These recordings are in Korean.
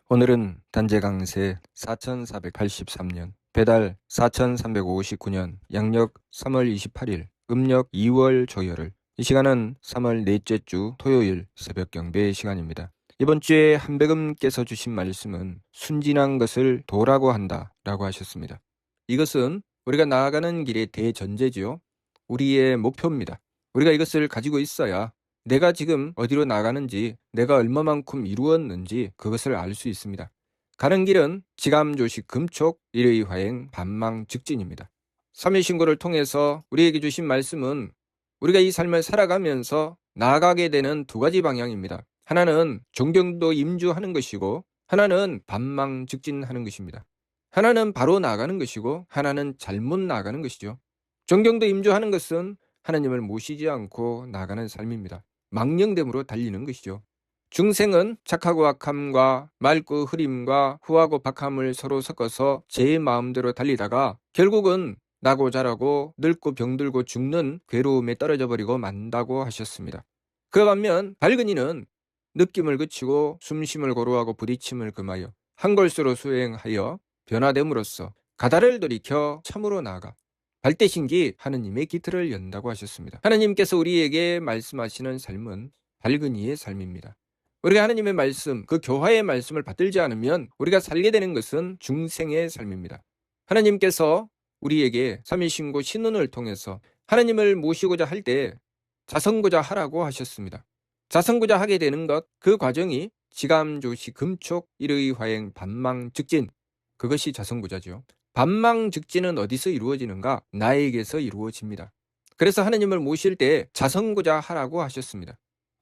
오늘은 단재강세 4483년, 배달 4359년, 양력 3월 28일, 음력 2월 조열흘. 이 시간은 3월 넷째 주 토요일 새벽 경배 시간입니다. 이번 주에 한백음께서 주신 말씀은 순진한 것을 도라고 한다 라고 하셨습니다. 이것은 우리가 나아가는 길의 대전제지요. 우리의 목표입니다. 우리가 이것을 가지고 있어야 내가 지금 어디로 나가는지, 내가 얼마만큼 이루었는지 그것을 알 수 있습니다. 가는 길은 지감조식 금촉 일의화행 반망즉진입니다. 삼위신고를 통해서 우리에게 주신 말씀은 우리가 이 삶을 살아가면서 나아가게 되는 두 가지 방향입니다. 하나는 존경도 임주하는 것이고, 하나는 반망즉진하는 것입니다. 하나는 바로 나아가는 것이고, 하나는 잘못 나아가는 것이죠. 존경도 임주하는 것은 하나님을 모시지 않고 나아가는 삶입니다. 망령됨으로 달리는 것이죠. 중생은 착하고 악함과 맑고 흐림과 후하고 박함을 서로 섞어서 제 마음대로 달리다가 결국은 나고 자라고 늙고 병들고 죽는 괴로움에 떨어져 버리고 만다고 하셨습니다. 그와 반면 밝은 이는 느낌을 그치고 숨쉼을 고루하고 부딪힘을 금하여 한 걸수로 수행하여 변화됨으로써 가다를 돌이켜 참으로 나아가 발대신기 하느님의 기틀을 연다고 하셨습니다. 하나님께서 우리에게 말씀하시는 삶은 밝은 이의 삶입니다. 우리가 하나님의 말씀, 그 교화의 말씀을 받들지 않으면 우리가 살게 되는 것은 중생의 삶입니다. 하나님께서 우리에게 삼위신고 신운을 통해서 하나님을 모시고자 할 때 자성고자 하라고 하셨습니다. 자성고자 하게 되는 것, 그 과정이 지감조시 금촉 일의화행 반망즉진, 그것이 자성고자죠. 반망즉진은 어디서 이루어지는가? 나에게서 이루어집니다. 그래서 하나님을 모실 때 자성고자 하라고 하셨습니다.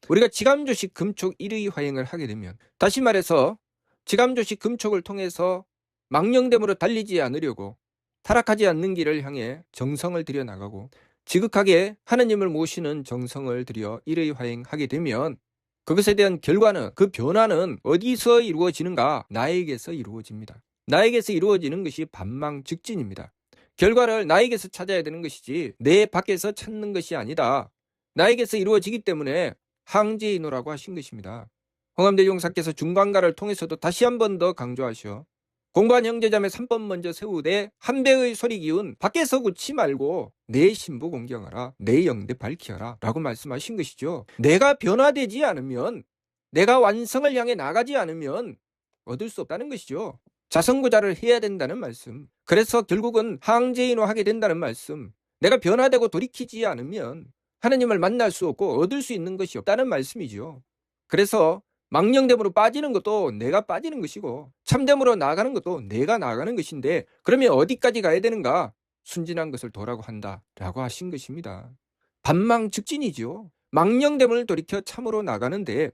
우리가 지감조식 금촉 일의화행을 하게 되면, 다시 말해서 지감조식 금촉을 통해서 망령됨으로 달리지 않으려고 타락하지 않는 길을 향해 정성을 들여 나가고 지극하게 하나님을 모시는 정성을 들여 일의화행하게 되면 그것에 대한 결과는, 그 변화는 어디서 이루어지는가? 나에게서 이루어집니다. 나에게서 이루어지는 것이 반망즉진입니다. 결과를 나에게서 찾아야 되는 것이지 내 밖에서 찾는 것이 아니다. 나에게서 이루어지기 때문에 항제인호라고 하신 것입니다. 홍암대 용사께서 중간가를 통해서도 다시 한 번 더 강조하셔. 공부한 형제자매 3번 먼저 세우되 한 배의 소리 기운 밖에서 굳지 말고 내 신부 공경하라, 내 영대 밝히어라 라고 말씀하신 것이죠. 내가 변화되지 않으면, 내가 완성을 향해 나가지 않으면 얻을 수 없다는 것이죠. 자성고자를 해야 된다는 말씀. 그래서 결국은 항제인호하게 된다는 말씀. 내가 변화되고 돌이키지 않으면 하나님을 만날 수 없고 얻을 수 있는 것이 없다는 말씀이죠. 그래서 망령됨으로 빠지는 것도 내가 빠지는 것이고 참됨으로 나아가는 것도 내가 나아가는 것인데, 그러면 어디까지 가야 되는가? 순진한 것을 도라고 한다라고 하신 것입니다. 반망즉진이죠. 망령됨을 돌이켜 참으로 나가는데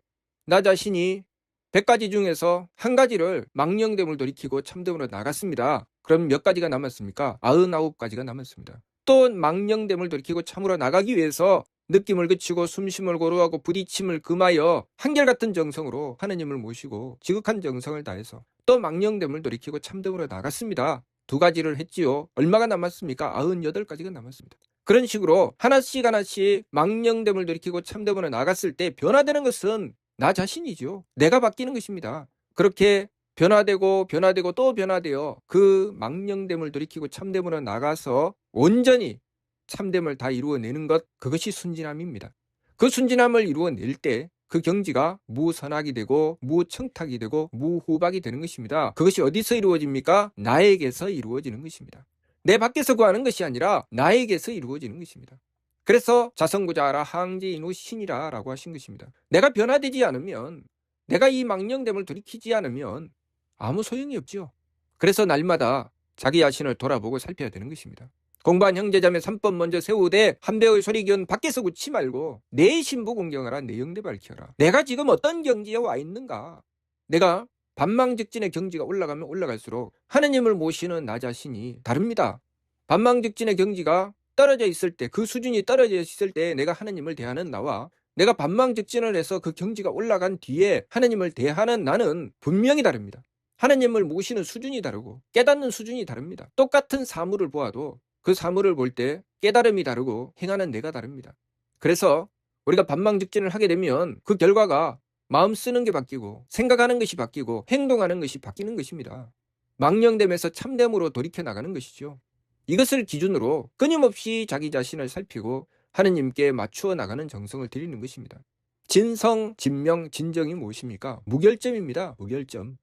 나 자신이 100가지 중에서 한 가지를 망령됨을 돌이키고 참됨으로 나갔습니다. 그럼 몇 가지가 남았습니까? 99가지가 남았습니다. 또 망령됨을 돌이키고 참으로 나가기 위해서 느낌을 그치고 숨쉼을 고루하고 부딪힘을 금하여 한결같은 정성으로 하나님을 모시고 지극한 정성을 다해서 또 망령됨을 돌이키고 참됨으로 나갔습니다. 2가지를 했지요. 얼마가 남았습니까? 98가지가 남았습니다. 그런 식으로 하나씩 하나씩 망령됨을 돌이키고 참됨으로 나갔을 때 변화되는 것은 나 자신이죠. 내가 바뀌는 것입니다. 그렇게 변화되고 또 변화되어 그 망령됨을 돌이키고 참됨으로 나가서 온전히 참됨을 다 이루어내는 것, 그것이 순진함입니다. 그 순진함을 이루어낼 때 그 경지가 무선악이 되고 무청탁이 되고 무후박이 되는 것입니다. 그것이 어디서 이루어집니까? 나에게서 이루어지는 것입니다. 내 밖에서 구하는 것이 아니라 나에게서 이루어지는 것입니다. 그래서 자성고자하라 항제인호 신이라 라고 하신 것입니다. 내가 변화되지 않으면, 내가 이 망령됨을 돌이키지 않으면 아무 소용이 없죠. 그래서 날마다 자기 자신을 돌아보고 살펴야 되는 것입니다. 공부한 형제자매 3번 먼저 세우되 한 배의 소리 기운 밖에서 굳지 말고 내 신부 공경하라, 내 영대 밝혀라. 내가 지금 어떤 경지에 와 있는가? 내가 반망즉진의 경지가 올라가면 올라갈수록 하나님을 모시는 나 자신이 다릅니다. 반망즉진의 경지가 떨어져 있을 때, 그 수준이 떨어져 있을 때 내가 하나님을 대하는 나와 내가 반망즉진을 해서 그 경지가 올라간 뒤에 하나님을 대하는 나는 분명히 다릅니다. 하나님을 모시는 수준이 다르고 깨닫는 수준이 다릅니다. 똑같은 사물을 보아도 그 사물을 볼 때 깨달음이 다르고 행하는 내가 다릅니다. 그래서 우리가 반망즉진을 하게 되면 그 결과가 마음 쓰는 게 바뀌고 생각하는 것이 바뀌고 행동하는 것이 바뀌는 것입니다. 망령됨에서 참됨으로 돌이켜 나가는 것이죠. 이것을 기준으로 끊임없이 자기 자신을 살피고 하느님께 맞추어 나가는 정성을 들이는 것입니다. 진성, 진명, 진정이 무엇입니까? 무결점입니다. 무결점.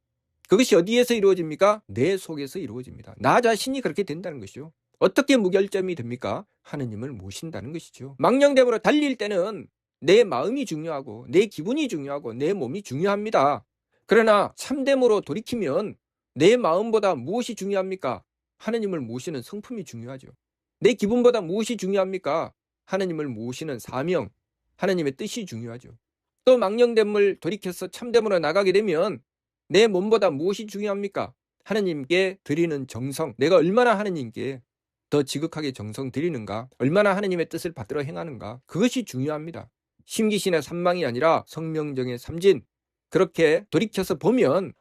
그것이 어디에서 이루어집니까? 내 속에서 이루어집니다. 나 자신이 그렇게 된다는 것이죠. 어떻게 무결점이 됩니까? 하느님을 모신다는 것이죠. 망령됨으로 달릴 때는 내 마음이 중요하고 내 기분이 중요하고 내 몸이 중요합니다. 그러나 참됨으로 돌이키면 내 마음보다 무엇이 중요합니까? 하느님을 모시는 성품이 중요하죠. 내 기분보다 무엇이 중요합니까? 하느님을 모시는 사명, 하느님의 뜻이 중요하죠. 또 망령됨을 돌이켜서 참됨으로 나가게 되면 내 몸보다 무엇이 중요합니까? 하느님께 드리는 정성, 내가 얼마나 하느님께 더 지극하게 정성 드리는가, 얼마나 하느님의 뜻을 받들어 행하는가, 그것이 중요합니다. 심기신의 삼망이 아니라 성명정의 삼진. 그렇게 돌이켜서 보면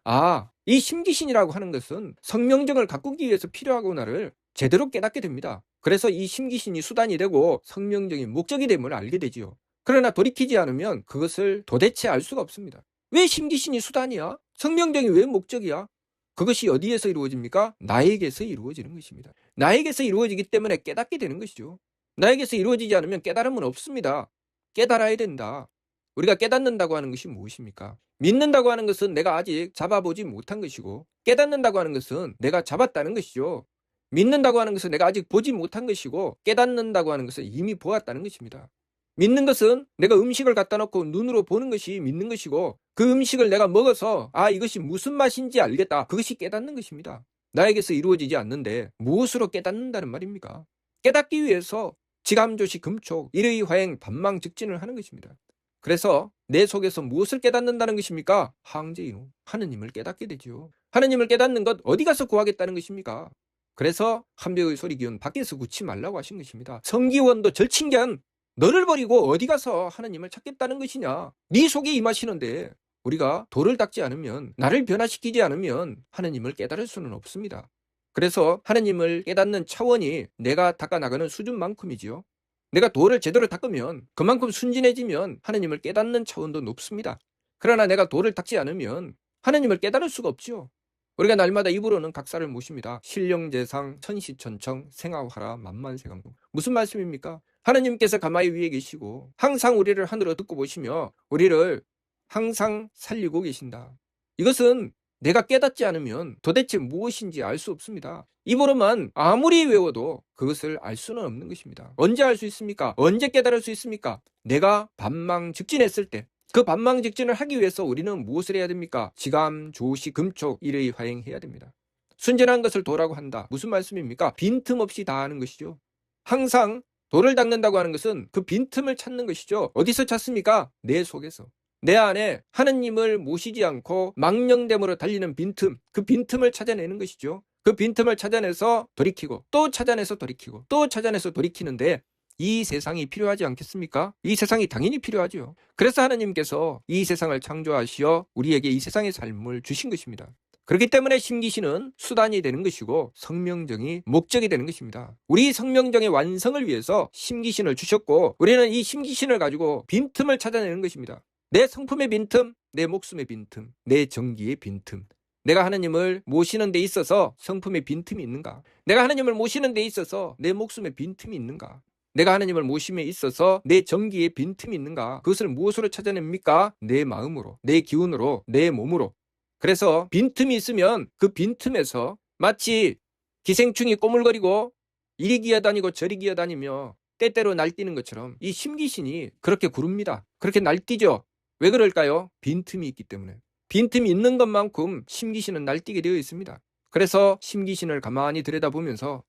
이 심기신이라고 하는 것은 성명정을 가꾸기 위해서 필요하구나를 제대로 깨닫게 됩니다. 그래서 이 심기신이 수단이 되고 성명정이 목적이 됨을 알게 되지요. 그러나 돌이키지 않으면 그것을 도대체 알 수가 없습니다. 왜 심기신이 수단이야? 성명정이 왜 목적이야? 그것이 어디에서 이루어집니까? 나에게서 이루어지는 것입니다. 나에게서 이루어지기 때문에 깨닫게 되는 것이죠. 나에게서 이루어지지 않으면 깨달음은 없습니다. 깨달아야 된다. 우리가 깨닫는다고 하는 것이 무엇입니까? 믿는다고 하는 것은 내가 아직 잡아보지 못한 것이고, 깨닫는다고 하는 것은 내가 잡았다는 것이죠. 믿는다고 하는 것은 내가 아직 보지 못한 것이고, 깨닫는다고 하는 것은 이미 보았다는 것입니다. 믿는 것은 내가 음식을 갖다 놓고 눈으로 보는 것이 믿는 것이고, 그 음식을 내가 먹어서 이것이 무슨 맛인지 알겠다. 그것이 깨닫는 것입니다. 나에게서 이루어지지 않는데 무엇으로 깨닫는다는 말입니까? 깨닫기 위해서 지감조시 금촉 일의 화행 반망즉진을 하는 것입니다. 그래서 내 속에서 무엇을 깨닫는다는 것입니까? 항제이노, 하느님을 깨닫게 되죠. 하느님을 깨닫는 것 어디 가서 구하겠다는 것입니까? 그래서 한벽의 소리기운 밖에서 굳지 말라고 하신 것입니다. 성기원도 절친견, 너를 버리고 어디 가서 하느님을 찾겠다는 것이냐? 네 속에 임하시는데 우리가 도를 닦지 않으면, 나를 변화시키지 않으면 하느님을 깨달을 수는 없습니다. 그래서 하느님을 깨닫는 차원이 내가 닦아나가는 수준만큼이지요. 내가 도를 제대로 닦으면 그만큼 순진해지면 하느님을 깨닫는 차원도 높습니다. 그러나 내가 도를 닦지 않으면 하느님을 깨달을 수가 없지요. 우리가 날마다 입으로는 각사를 모십니다. 신령재상, 천시천청, 생하화라, 만만세강동. 무슨 말씀입니까? 하느님께서 가마에 위에 계시고 항상 우리를 하늘로 듣고 보시며 우리를 항상 살리고 계신다. 이것은 내가 깨닫지 않으면 도대체 무엇인지 알 수 없습니다. 입으로만 아무리 외워도 그것을 알 수는 없는 것입니다. 언제 알 수 있습니까? 언제 깨달을 수 있습니까? 내가 반망즉진했을 때. 그 반망즉진을 하기 위해서 우리는 무엇을 해야 됩니까? 지감, 조시, 금촉, 일의 화행해야 됩니다. 순전한 것을 도라고 한다. 무슨 말씀입니까? 빈틈없이 다하는 것이죠. 항상 도를 닦는다고 하는 것은 그 빈틈을 찾는 것이죠. 어디서 찾습니까? 내 속에서. 내 안에 하느님을 모시지 않고 망령됨으로 달리는 빈틈, 그 빈틈을 찾아내는 것이죠. 그 빈틈을 찾아내서 돌이키고 또 찾아내서 돌이키고 또 찾아내서 돌이키는데 이 세상이 필요하지 않겠습니까? 이 세상이 당연히 필요하죠. 그래서 하느님께서 이 세상을 창조하시어 우리에게 이 세상의 삶을 주신 것입니다. 그렇기 때문에 심기신은 수단이 되는 것이고 성명정이 목적이 되는 것입니다. 우리 성명정의 완성을 위해서 심기신을 주셨고 우리는 이 심기신을 가지고 빈틈을 찾아내는 것입니다. 내 성품의 빈틈, 내 목숨의 빈틈, 내 정기의 빈틈. 내가 하느님을 모시는 데 있어서 성품의 빈틈이 있는가? 내가 하느님을 모시는 데 있어서 내 목숨의 빈틈이 있는가? 내가 하느님을 모심에 있어서 내 정기에 빈틈이 있는가? 그것을 무엇으로 찾아냅니까? 내 마음으로, 내 기운으로, 내 몸으로. 그래서 빈틈이 있으면 그 빈틈에서 마치 기생충이 꼬물거리고 이리 기어다니고 저리 기어다니며 때때로 날뛰는 것처럼 이 심기신이 그렇게 구릅니다. 그렇게 날뛰죠. 왜 그럴까요? 빈틈이 있기 때문에. 빈틈이 있는 것만큼 심기신은 날뛰게 되어 있습니다. 그래서 심기신을 가만히 들여다보면서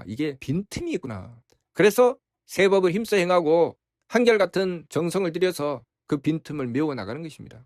이게 빈틈이 있구나. 그래서 세법을 힘써 행하고 한결같은 정성을 들여서 그 빈틈을 메워나가는 것입니다.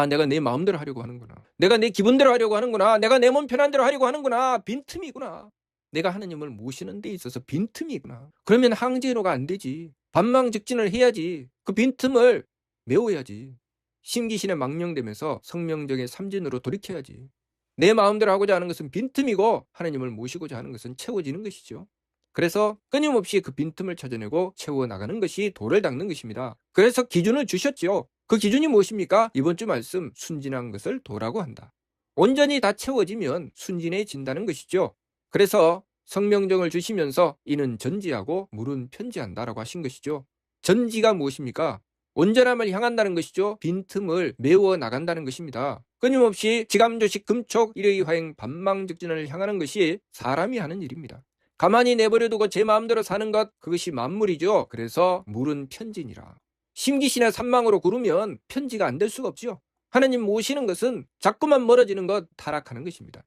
내가 내 마음대로 하려고 하는구나. 내가 내 기분대로 하려고 하는구나. 내가 내 몸 편한 대로 하려고 하는구나. 빈틈이구나. 내가 하느님을 모시는 데 있어서 빈틈이구나. 그러면 항제노가 안 되지. 반망즉진을 해야지. 그 빈틈을 메워야지. 심기신에 망령되면서 성명정의 삼진으로 돌이켜야지. 내 마음대로 하고자 하는 것은 빈틈이고 하느님을 모시고자 하는 것은 채워지는 것이죠. 그래서 끊임없이 그 빈틈을 찾아내고 채워나가는 것이 도를 닦는 것입니다. 그래서 기준을 주셨지요. 그 기준이 무엇입니까? 이번 주 말씀 순진한 것을 도라고 한다. 온전히 다 채워지면 순진해진다는 것이죠. 그래서 성명정을 주시면서 이는 전지하고 물은 편지한다라고 하신 것이죠. 전지가 무엇입니까? 온전함을 향한다는 것이죠. 빈틈을 메워 나간다는 것입니다. 끊임없이 지감조식 금촉 일의화행 반망즉진을 향하는 것이 사람이 하는 일입니다. 가만히 내버려두고 제 마음대로 사는 것, 그것이 만물이죠. 그래서 물은 편진이라. 심기신의 산망으로 구르면 편지가 안 될 수가 없죠. 하나님 모시는 것은 자꾸만 멀어지는 것, 타락하는 것입니다.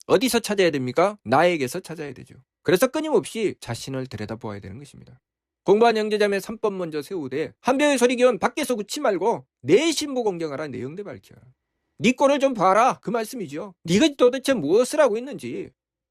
어디서 찾아야 됩니까? 나에게서 찾아야 되죠. 그래서 끊임없이 자신을 들여다보아야 되는 것입니다. 공부한 형제자매 3법 먼저 세우되 한 병의 소리기원 밖에서 굳지 말고 내 신부 공경하라, 내 영대 밝혀라. 네 꼴을 좀 봐라, 그 말씀이죠. 네가 도대체 무엇을 하고 있는지,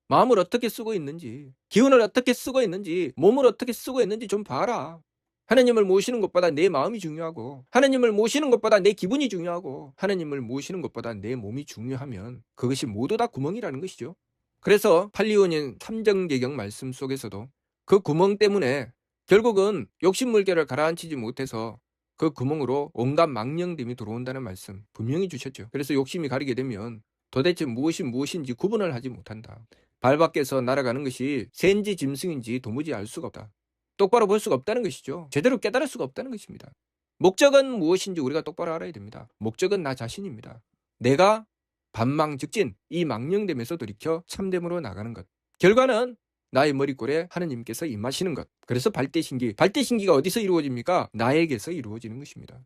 마음을 어떻게 쓰고 있는지, 기운을 어떻게 쓰고 있는지, 몸을 어떻게 쓰고 있는지 좀 봐라. 하나님을 모시는 것보다 내 마음이 중요하고, 하나님을 모시는 것보다 내 기분이 중요하고, 하나님을 모시는 것보다 내 몸이 중요하면 그것이 모두 다 구멍이라는 것이죠. 그래서 팔리오닌 삼정개경 말씀 속에서도 그 구멍 때문에 결국은 욕심물결을 가라앉히지 못해서 그 구멍으로 온갖 망령됨이 들어온다는 말씀 분명히 주셨죠. 그래서 욕심이 가리게 되면 도대체 무엇이 무엇인지 구분을 하지 못한다. 발 밖에서 날아가는 것이 새인지 짐승인지 도무지 알 수가 없다. 똑바로 볼 수가 없다는 것이죠. 제대로 깨달을 수가 없다는 것입니다. 목적은 무엇인지 우리가 똑바로 알아야 됩니다. 목적은 나 자신입니다. 내가 반망즉진, 이 망령됨에서 돌이켜 참됨으로 나가는 것. 결과는 나의 머리꼴에 하느님께서 임하시는 것. 그래서 발대신기가 어디서 이루어집니까? 나에게서 이루어지는 것입니다.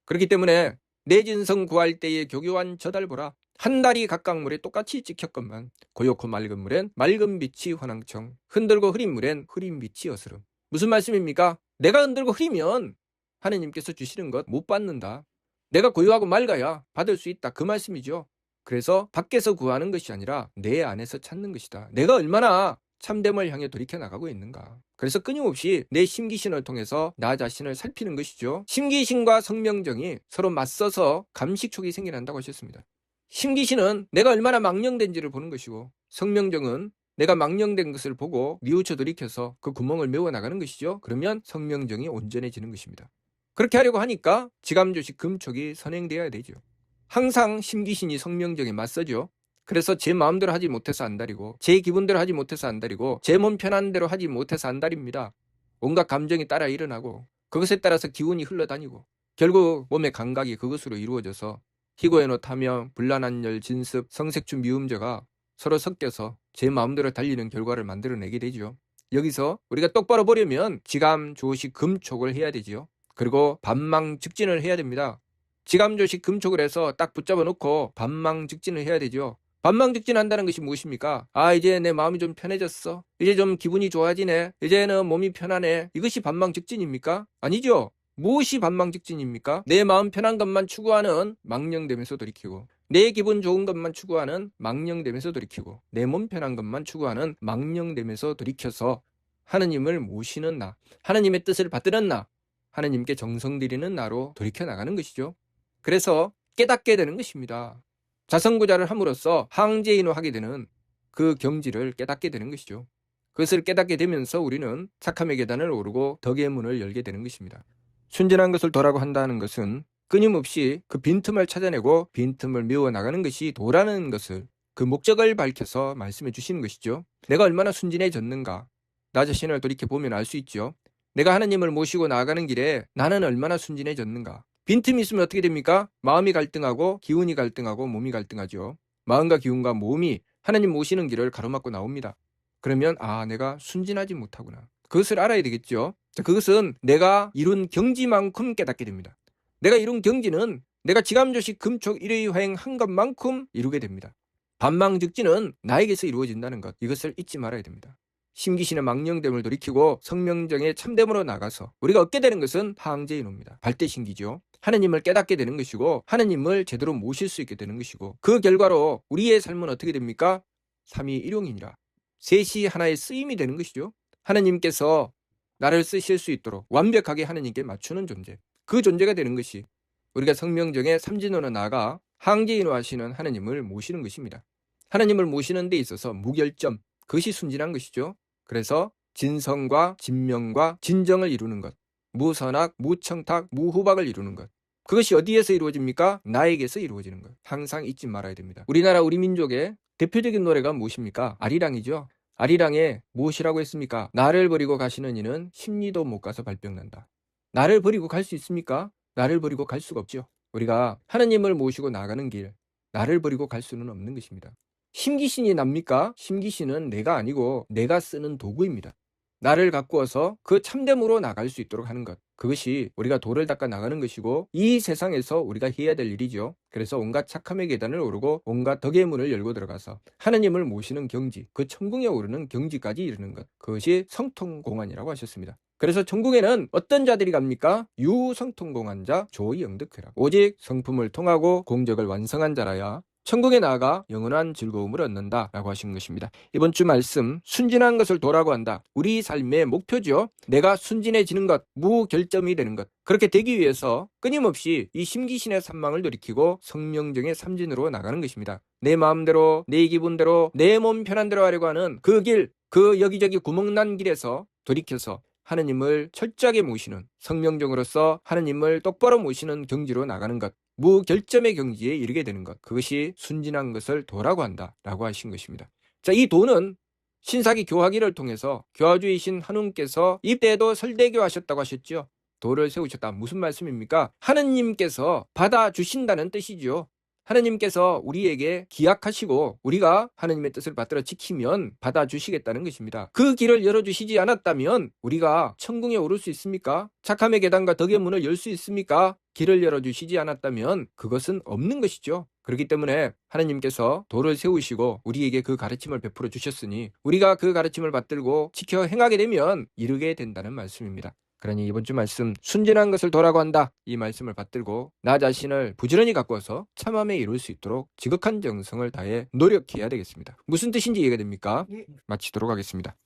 그렇기 때문에 내 진성 구할 때의 교교한 저달 보라. 한 달이 각각 물에 똑같이 찍혔건만 고요코 맑은 물엔 맑은 빛이 환황청, 흔들고 흐린 물엔 흐린 빛이 어스름. 무슨 말씀입니까? 내가 흔들고 흐리면 하느님께서 주시는 것 못 받는다. 내가 고요하고 맑아야 받을 수 있다, 그 말씀이죠. 그래서 밖에서 구하는 것이 아니라 내 안에서 찾는 것이다. 내가 얼마나 참됨을 향해 돌이켜 나가고 있는가. 그래서 끊임없이 내 심기신을 통해서 나 자신을 살피는 것이죠. 심기신과 성명정이 서로 맞서서 감식촉이 생겨난다고 하셨습니다. 심기신은 내가 얼마나 망령된지를 보는 것이고, 성명정은 내가 망령된 것을 보고 뉘우쳐 돌이켜서 그 구멍을 메워나가는 것이죠. 그러면 성명정이 온전해지는 것입니다. 그렇게 하려고 하니까 지감조식 금촉이 선행되어야 되죠. 항상 심기신이 성명정에 맞서죠. 그래서 제 마음대로 하지 못해서 안달이고, 제 기분대로 하지 못해서 안달이고, 제 몸 편한 대로 하지 못해서 안달입니다. 온갖 감정이 따라 일어나고, 그것에 따라서 기운이 흘러다니고, 결국 몸의 감각이 그것으로 이루어져서 희고애노 타며 불란한열 진습 성색주 미음저가 서로 섞여서 제 마음대로 달리는 결과를 만들어내게 되죠. 여기서 우리가 똑바로 보려면 지감, 조식, 금촉을 해야 되죠. 그리고 반망즉진을 해야 됩니다. 지감, 조식, 금촉을 해서 딱 붙잡아 놓고 반망즉진을 해야 되죠. 반망즉진한다는 것이 무엇입니까? 아, 이제 내 마음이 좀 편해졌어. 이제 좀 기분이 좋아지네. 이제는 몸이 편하네. 이것이 반망즉진입니까? 아니죠. 무엇이 반망즉진입니까? 내 마음 편한 것만 추구하는 망령됨에서 돌이키고, 내 기분 좋은 것만 추구하는 망령됨에서 돌이키고, 내 몸 편한 것만 추구하는 망령됨에서 돌이켜서 하느님을 모시는 나, 하느님의 뜻을 받드는 나, 하느님께 정성 들이는 나로 돌이켜 나가는 것이죠. 그래서 깨닫게 되는 것입니다. 자성구자를 함으로써 항제인호하게 되는 그 경지를 깨닫게 되는 것이죠. 그것을 깨닫게 되면서 우리는 착함의 계단을 오르고 덕의 문을 열게 되는 것입니다. 순진한 것을 도라고 한다는 것은 끊임없이 그 빈틈을 찾아내고 빈틈을 메워나가는 것이 도라는 것을, 그 목적을 밝혀서 말씀해 주시는 것이죠. 내가 얼마나 순진해졌는가, 나 자신을 돌이켜보면 알 수 있죠. 내가 하나님을 모시고 나아가는 길에 나는 얼마나 순진해졌는가. 빈틈이 있으면 어떻게 됩니까? 마음이 갈등하고 기운이 갈등하고 몸이 갈등하죠. 마음과 기운과 몸이 하나님 모시는 길을 가로막고 나옵니다. 그러면 내가 순진하지 못하구나. 그것을 알아야 되겠죠. 자, 그것은 내가 이룬 경지만큼 깨닫게 됩니다. 내가 이룬 경지는 내가 지감조식 금촉 일의화행 한 것만큼 이루게 됩니다. 반망즉진은 나에게서 이루어진다는 것, 이것을 잊지 말아야 됩니다. 심기신의 망령됨을 돌이키고 성명정의 참됨으로 나가서 우리가 얻게 되는 것은 항제인호입니다. 발대신기죠. 하느님을 깨닫게 되는 것이고, 하느님을 제대로 모실 수 있게 되는 것이고, 그 결과로 우리의 삶은 어떻게 됩니까? 삼위일용이니라. 셋이 하나의 쓰임이 되는 것이죠. 하느님께서 나를 쓰실 수 있도록 완벽하게 하느님께 맞추는 존재, 그 존재가 되는 것이 우리가 성명정의 삼진호로 나아가 항제인호 하시는 하느님을 모시는 것입니다. 하느님을 모시는 데 있어서 무결점, 그것이 순진한 것이죠. 그래서 진성과 진명과 진정을 이루는 것, 무선악, 무청탁, 무후박을 이루는 것, 그것이 어디에서 이루어집니까? 나에게서 이루어지는 거예요. 항상 잊지 말아야 됩니다. 우리나라 우리 민족의 대표적인 노래가 무엇입니까? 아리랑이죠. 아리랑에 무엇이라고 했습니까? 나를 버리고 가시는 이는 십리도 못 가서 발병난다. 나를 버리고 갈 수 있습니까? 나를 버리고 갈 수가 없죠. 우리가 하느님을 모시고 나가는 길, 나를 버리고 갈 수는 없는 것입니다. 심기신이 납니까? 심기신은 내가 아니고 내가 쓰는 도구입니다. 나를 가꾸어서 그 참됨으로 나갈 수 있도록 하는 것. 그것이 우리가 도를 닦아 나가는 것이고 이 세상에서 우리가 해야 될 일이죠. 그래서 온갖 착함의 계단을 오르고 온갖 덕의 문을 열고 들어가서 하느님을 모시는 경지, 그 천궁에 오르는 경지까지 이르는 것. 그것이 성통공안이라고 하셨습니다. 그래서 천국에는 어떤 자들이 갑니까? 유성통공한 자 조이영득회라. 오직 성품을 통하고 공적을 완성한 자라야 천국에 나아가 영원한 즐거움을 얻는다 라고 하신 것입니다. 이번 주 말씀, 순진한 것을 도라고 한다. 우리 삶의 목표죠. 내가 순진해지는 것, 무결점이 되는 것. 그렇게 되기 위해서 끊임없이 이 심기신의 산망을 돌이키고 성명정의 삼진으로 나가는 것입니다. 내 마음대로, 내 기분대로, 내 몸 편한 대로 하려고 하는 그 길, 그 여기저기 구멍난 길에서 돌이켜서 하느님을 철저하게 모시는, 성명정으로서 하느님을 똑바로 모시는 경지로 나가는 것, 무결점의 경지에 이르게 되는 것, 그것이 순진한 것을 도라고 한다 라고 하신 것입니다. 자, 이 도는 신사기 교화기를 통해서 교화주이신 하느님께서 이때에도 설대교하셨다고 하셨죠. 도를 세우셨다. 무슨 말씀입니까? 하느님께서 받아주신다는 뜻이죠. 하느님께서 우리에게 기약하시고 우리가 하느님의 뜻을 받들어 지키면 받아주시겠다는 것입니다. 그 길을 열어주시지 않았다면 우리가 천궁에 오를 수 있습니까? 착함의 계단과 덕의 문을 열 수 있습니까? 길을 열어주시지 않았다면 그것은 없는 것이죠. 그렇기 때문에 하느님께서 도를 세우시고 우리에게 그 가르침을 베풀어 주셨으니 우리가 그 가르침을 받들고 지켜 행하게 되면 이르게 된다는 말씀입니다. 그러니 이번 주 말씀, 순진한 것을 도라고 한다, 이 말씀을 받들고 나 자신을 부지런히 가꾸어서 참함에 이룰 수 있도록 지극한 정성을 다해 노력해야 되겠습니다. 무슨 뜻인지 이해가 됩니까? 마치도록 하겠습니다.